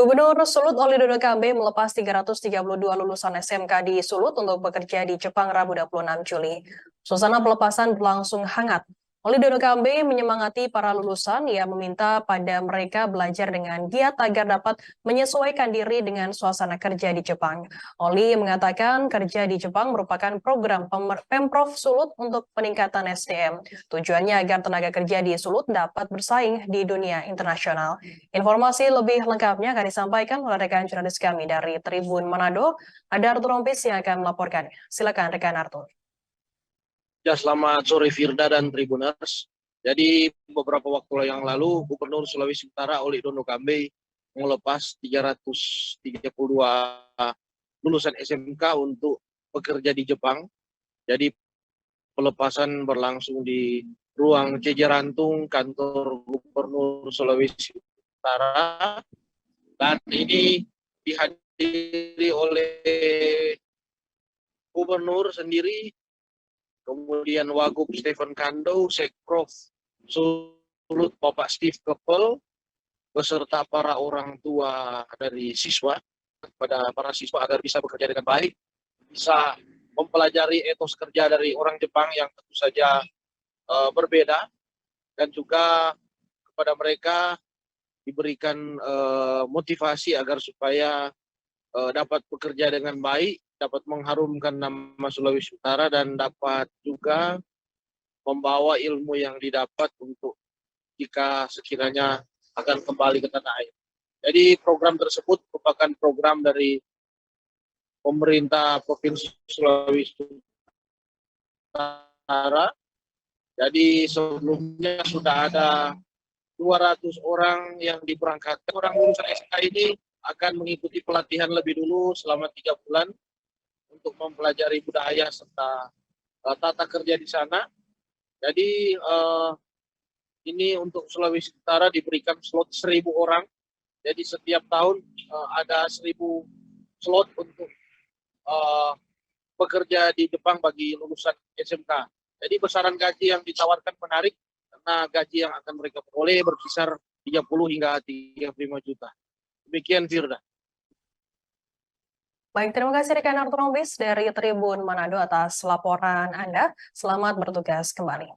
Gubernur Sulut Oli Dodo Kambe melepas 332 lulusan SMK di Sulut untuk bekerja di Jepang Rabu 26 Juli. Suasana pelepasan berlangsung hangat. Oli Dodo Kambe menyemangati para lulusan yang meminta pada mereka belajar dengan giat agar dapat menyesuaikan diri dengan suasana kerja di Jepang. Oli mengatakan kerja di Jepang merupakan program Pemprov Sulut untuk peningkatan SDM. Tujuannya agar tenaga kerja di Sulut dapat bersaing di dunia internasional. Informasi lebih lengkapnya akan disampaikan oleh rekan jurnalis kami dari Tribun Manado, ada Arthur Rompis yang akan melaporkannya. Silakan rekan Arthur. Ya, selamat sore Firda dan Tribuners. Jadi beberapa waktu yang lalu Gubernur Sulawesi Utara Oli Dodo Kambe melepas 332 lulusan SMK untuk bekerja di Jepang. Jadi pelepasan berlangsung di ruang C.J. Rantung kantor Gubernur Sulawesi Utara, dan ini dihadiri oleh Gubernur sendiri, kemudian Wagub Stephen Kando, Sekprov Sulut Bapak Steve Kepel, beserta para orang tua dari siswa, kepada para siswa agar bisa bekerja dengan baik, bisa mempelajari etos kerja dari orang Jepang yang tentu saja berbeda, dan juga kepada mereka diberikan motivasi agar supaya dapat bekerja dengan baik, dapat mengharumkan nama Sulawesi Utara, dan dapat juga membawa ilmu yang didapat untuk jika sekiranya akan kembali ke tanah air. Jadi program tersebut merupakan program dari pemerintah Provinsi Sulawesi Utara. Jadi sebelumnya sudah ada 200 orang yang diberangkatkan. Orang lulusan SK ini akan mengikuti pelatihan lebih dulu selama 3 bulan untuk mempelajari budaya serta tata kerja di sana. Jadi ini untuk Sulawesi Utara diberikan slot 1.000 orang. Jadi setiap tahun ada 1.000 slot untuk bekerja di Jepang bagi lulusan SMK. Jadi besaran gaji yang ditawarkan menarik, karena gaji yang akan mereka peroleh berkisar 30 hingga 35 juta. Demikian Firda. Baik, terima kasih rekan Arthur Rompis dari Tribun Manado atas laporan Anda. Selamat bertugas kembali.